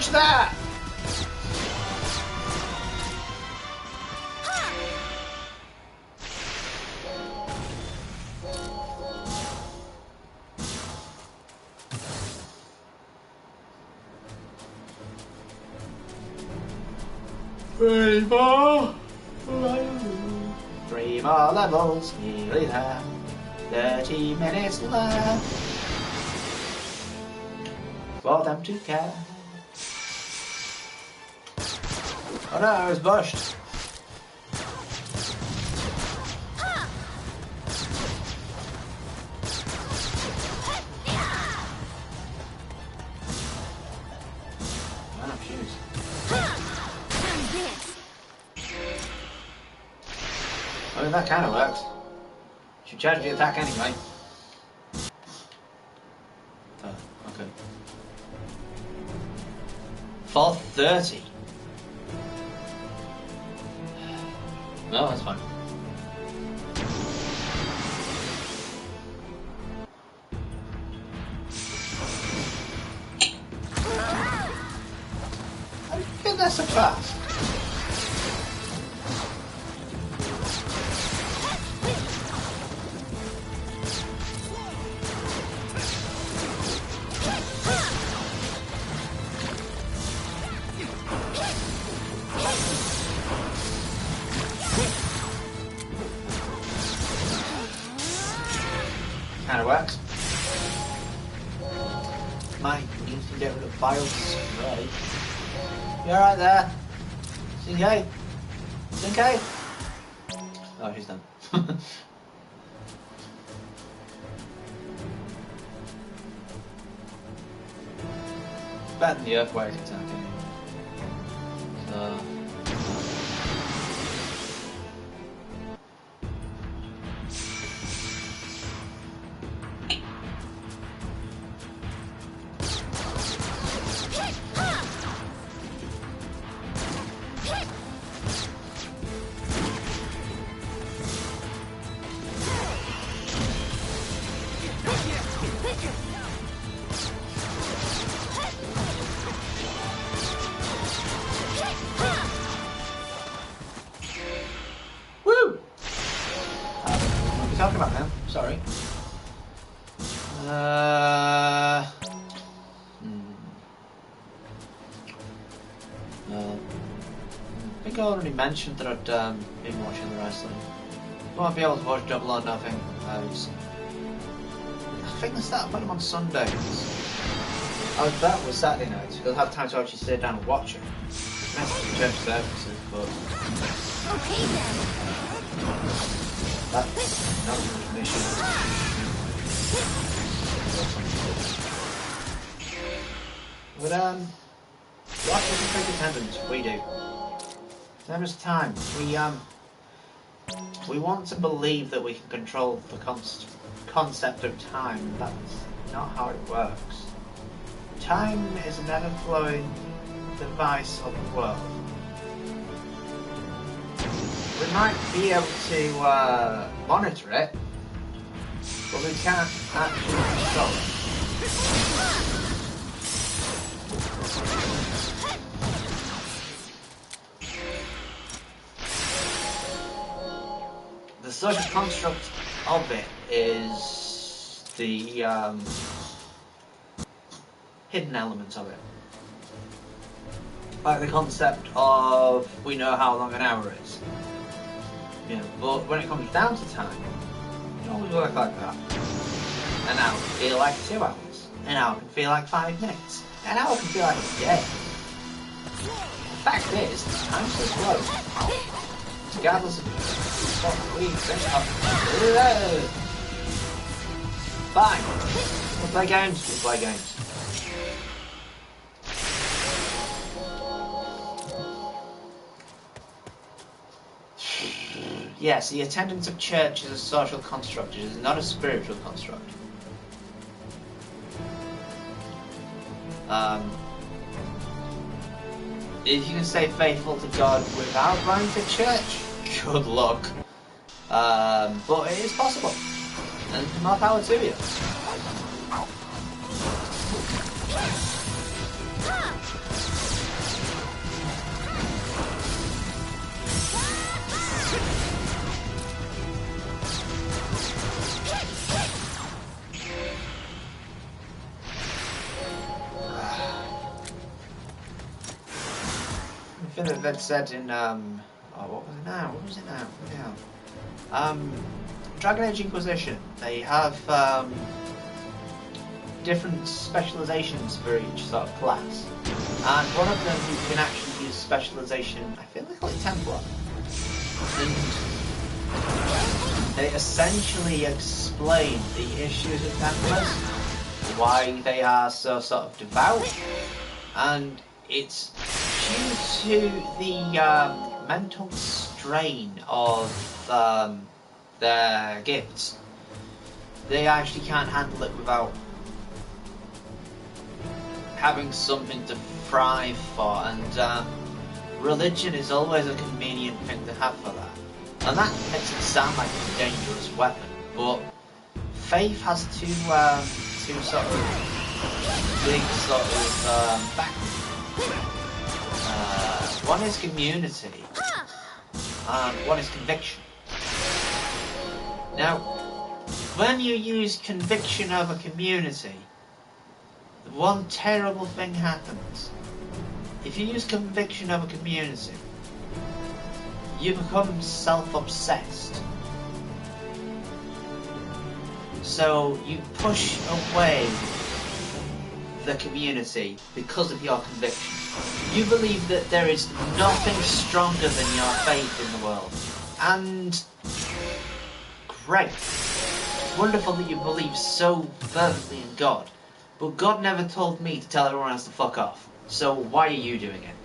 Watch that! Three more levels, nearly there. 30 minutes left for them to care. Oh no, I was bushed. Man, I'm shoes. I mean, that kind of works. Should charge the attack anyway. Oh, okay. 430. No, that's fine. How did you get that so fast? Kind of works. Might need to get rid of bile spray. You alright there? Sinkei? Sinkei? Oh, she's done. Better than the earthquake attacking. So. Talking about now, sorry. I think I already mentioned that I'd been watching the wrestling. Won't be able to watch Double or Nothing. I think they started putting them on Sundays. That was Saturday nights. You'll have time to actually sit down and watch it. Message church services, but okay then. That's not an mission. But what is the quick attendance? We do. There is time. We want to believe that we can control the concept of time. That's not how it works. Time is an ever-flowing device of the world. We might be able to monitor it, but we can't actually control it. The social construct of it is the hidden element of it. Like the concept of we know how long an hour is. You know, but when it comes down to time, it doesn't always work like that. An hour can feel like 2 hours. An hour can feel like 5 minutes. An hour can feel like a day. The fact is, time's so slow. Regardless of what we think of. Fine. We'll play games. We'll play games. Yes, the attendance of church is a social construct. It is not a spiritual construct. If you can stay faithful to God without going to church, good luck. But it is possible, and more power to you. feel that they'd said in oh, what was it now? What was it now? Dragon Age Inquisition. They have different specializations for each sort of class, and one of them you can actually use specialization. I feel they call it Templar, and they essentially explain the issues of Templars, why they are so sort of devout, and it's due to the mental strain of their gifts. They actually can't handle it without having something to thrive for, and religion is always a convenient thing to have for that. And that makes it sound like it's a dangerous weapon, but faith has two sort of big sort of factors. One is community, and one is conviction. Now, when you use conviction over community, one terrible thing happens. If you use conviction over community, you become self-obsessed. So you push away the community because of your conviction. You believe that there is nothing stronger than your faith in the world. And great. Wonderful that you believe so fervently in God. But God never told me to tell everyone else to fuck off. So why are you doing it?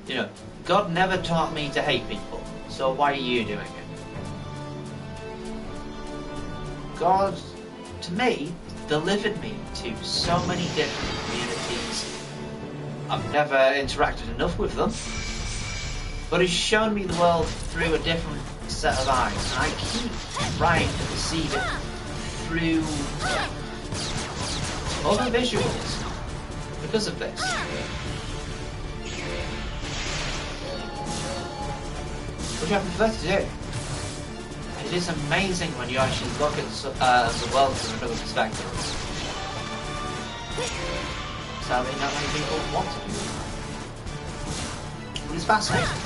You know, God never taught me to hate people. So why are you doing it? God, to me, delivered me to so many different communities. I've never interacted enough with them. But it's shown me the world through a different set of eyes. And I keep trying to perceive it through other visuals because of this. Which I prefer to do. It is amazing when you actually look at the world from another perspective. Sadly, not many people want to do that. But it's fascinating.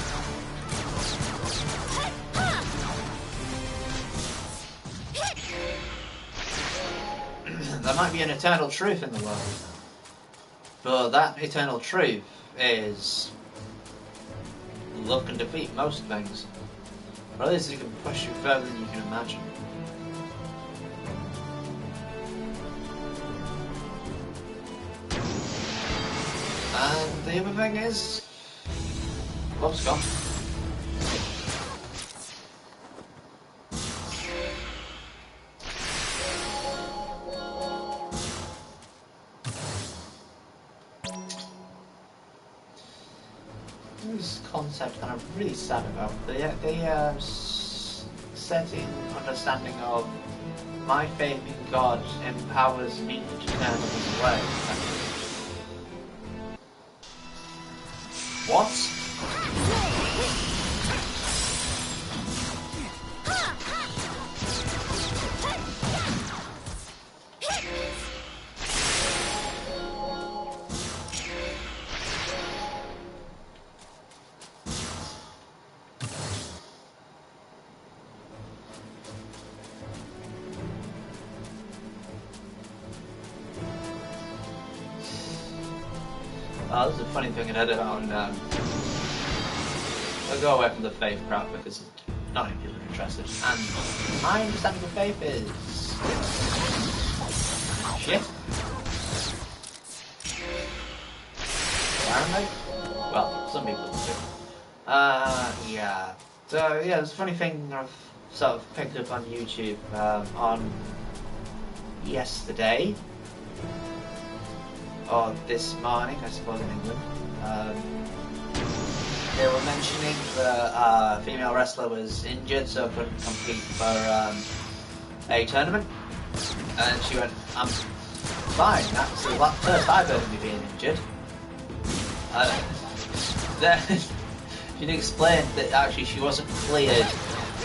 There might be an eternal truth in the world, but that eternal truth is love can defeat most things, or at least it can push you further than you can imagine. And the other thing is, love's gone. This concept that I'm really sad about. They set in understanding of my faith in God empowers me to turn others away. What? Oh, this is a funny thing I heard about, and I'll go away from the faith crap because not many people are interested. And my understanding of faith is shit. Apparently, well, some people do. Yeah. So yeah, it's a funny thing I've sort of picked up on YouTube on yesterday. Or this morning, I suppose, in England. They were mentioning that a female wrestler was injured, so couldn't compete for a tournament. And she went, I'm fine, that's the first I've heard of me being injured. Then she explained that actually she wasn't cleared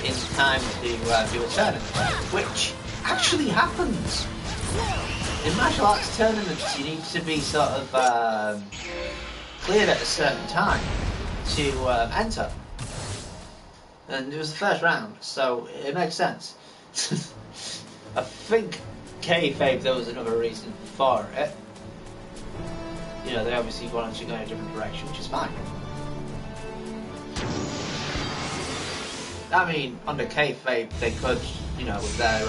in time to do a tournament, which actually happens. In martial arts tournaments, you need to be sort of cleared at a certain time to enter. And it was the first round, so it makes sense. I think kayfabe, there was another reason for it. You know, they obviously wanted to go in a different direction, which is fine. I mean, under kayfabe, they could, you know, with their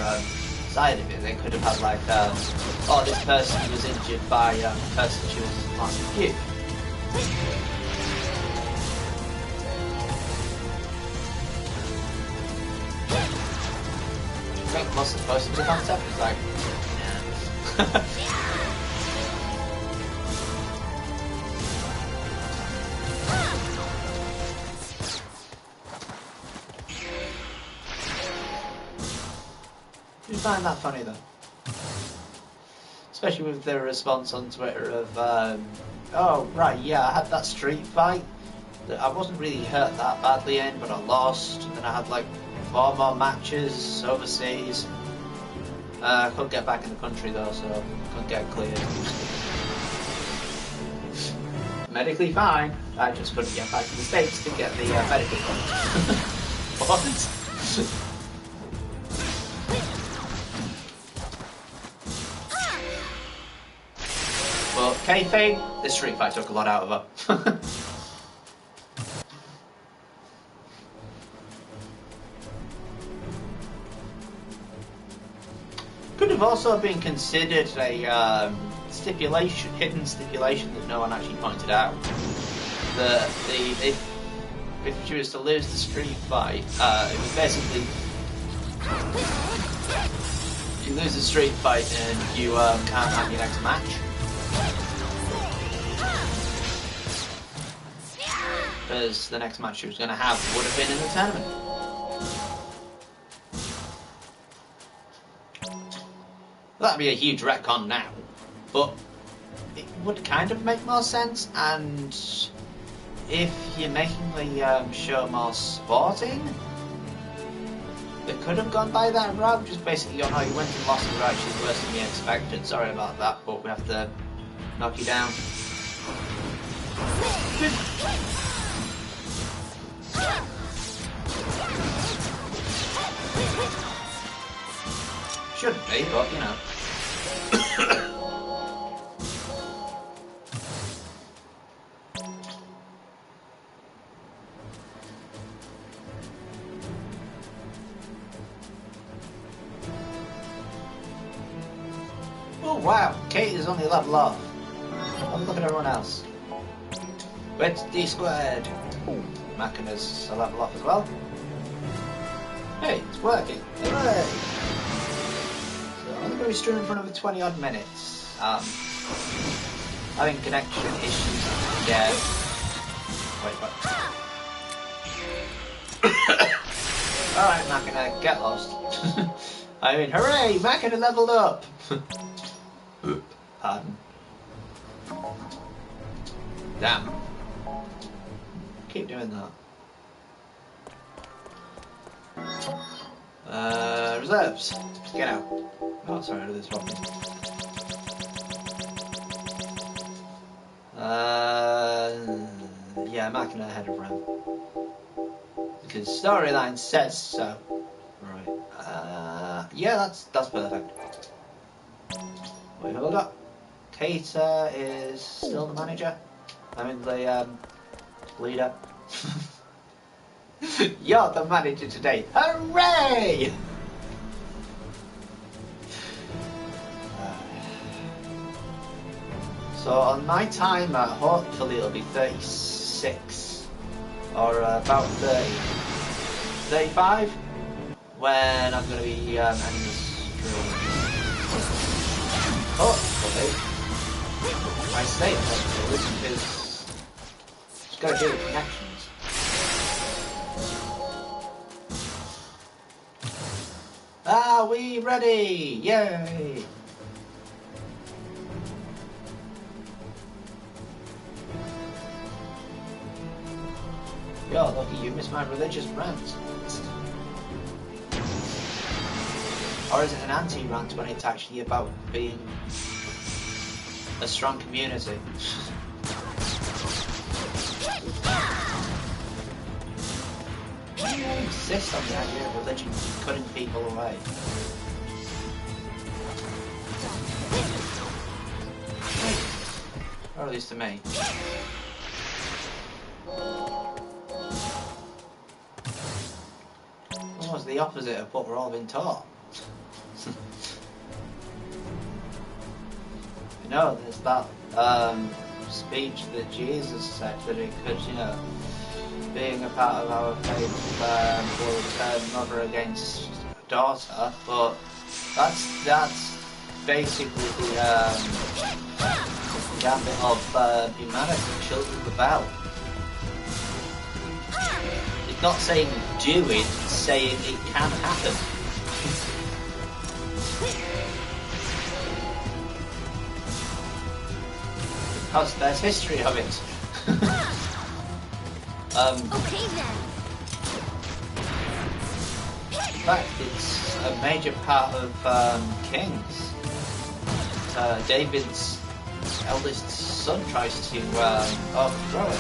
side of it, they could have had like, oh, this person was injured by the person she was on the feud. I think most of the person to concept is like, yeah. You find that funny though, especially with their response on Twitter of, oh right, yeah, I had that street fight that I wasn't really hurt that badly in, but I lost, and then I had like 4 more matches overseas. I couldn't get back in the country though, so I couldn't get cleared. Medically fine, I just couldn't get back to the States to get the medical coverage. What? But kayfabe, this street fight took a lot out of her. Could have also been considered a stipulation, hidden stipulation that no one actually pointed out. If she was to lose the street fight, it was basically you lose the street fight and you can't have your next match. Because the next match she was going to have would have been in the tournament. That'd be a huge retcon now, but it would kind of make more sense, and if you're making the show more sporting, they could have gone by that route, just basically, oh no, your wins and losses are actually worse than we expected, sorry about that, but we have to knock you down. Shouldn't be, but you know. Oh wow, Kate is only a level off. Oh, look at everyone else. Where's D squared? Machina's a level off as well. Hey, it's working. Hooray! I'm going to be streaming for another 20 odd minutes. Having connection issues again. Wait, what? Alright, Machina, get lost. I mean, hooray! Machina leveled up! Pardon. Damn. Keep doing that. Reserves. Get out. Oh, sorry, I did this wrong. Yeah, Machina ahead of Ram. Because storyline says so. Right. Yeah, that's perfect. Wait, hold up. Kate is still the manager. I mean, the leader. You're the manager today. Hooray! So on my timer, hopefully it'll be 36 or about 30, 35 when I'm going to be ending the stream. Hopefully, I say hopefully because it's got to do with connections. Are we ready? Yay! Yo, lucky you missed my religious rant. Or is it an anti-rant when it's actually about being a strong community? insist on the idea of religion cutting people away. Or at least to me. Almost the opposite of what we're all being taught. You know, there's that speech that Jesus said that it could, you know, being a part of our faith will turn mother against daughter, but that's basically the gambit of humanity. Children rebel. It's not saying do it, it's saying it can happen. Because there's history of it. Okay then. In fact, it's a major part of Kings. David's eldest son tries to overthrow it.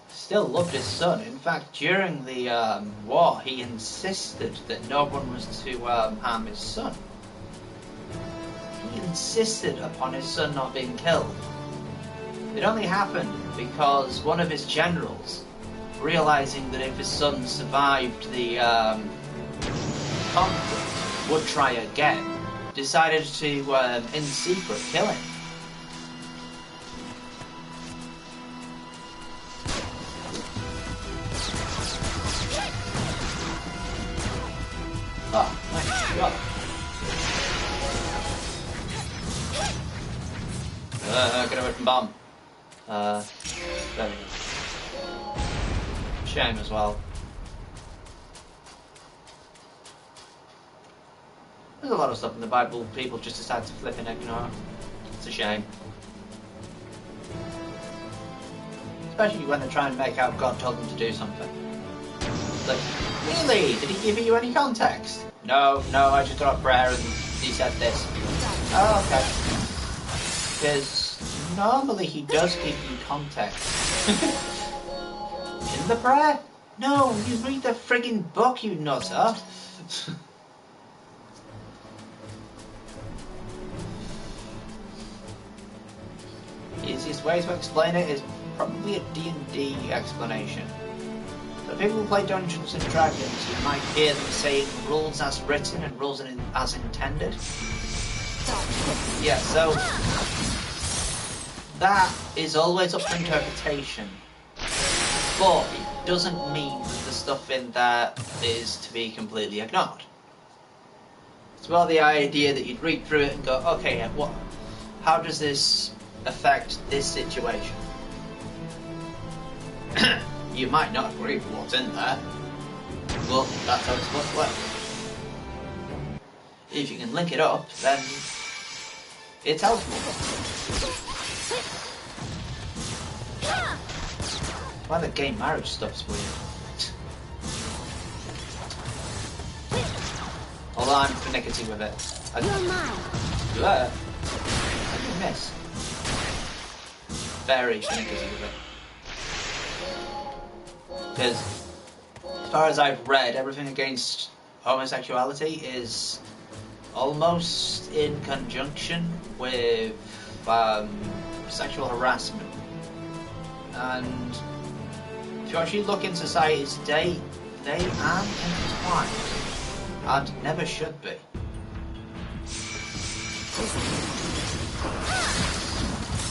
Still loved his son. In fact, during the war, he insisted that no one was to harm his son. He insisted upon his son not being killed. It only happened because one of his generals, realizing that if his son survived the conflict, would try again, decided to, in secret, kill him. Oh, nice shot. Get away from bomb. There we go. Shame as well. There's a lot of stuff in the Bible people just decide to flip and ignore. It's a shame. Especially when they're trying to make out God told them to do something. It's like, really? Did he give you any context? No, I just got a prayer and he said this. Oh, okay. Because normally he does give you context. In the prayer? No, you read the friggin' book, you nutter. The easiest way to explain it is probably a D&D explanation. So people who play Dungeons and Dragons, you might hear them saying rules as written and rules as intended. Yeah, so that is always up for interpretation. But it doesn't mean that the stuff in there is to be completely ignored. It's more the idea that you'd read through it and go, okay, how does this affect this situation? You might not agree with what's in there, but that's how it's supposed to work. If you can link it up, then it's helpful. Why the gay marriage stuff's weird. Although I'm finicky with it. You're mine. I didn't miss. Very finicky with it. Because, as far as I've read, everything against homosexuality is almost in conjunction with sexual harassment. And if you actually look in society today, they are intertwined and never should be.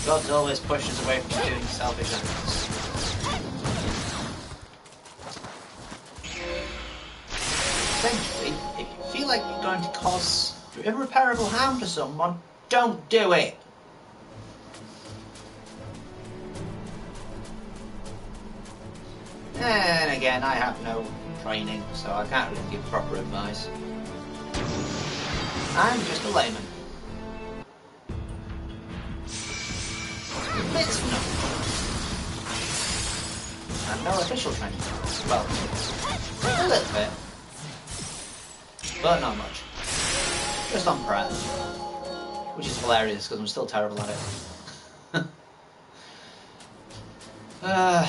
God's always pushed us away from doing selfish acts. Essentially, if you feel like you're going to cause irreparable harm to someone, don't do it. And again, I have no training, so I can't really give proper advice. I'm just a layman. It's not. And no official training. Well, a little bit. But not much. Just on prayer. Which is hilarious, because I'm still terrible at it. Uh,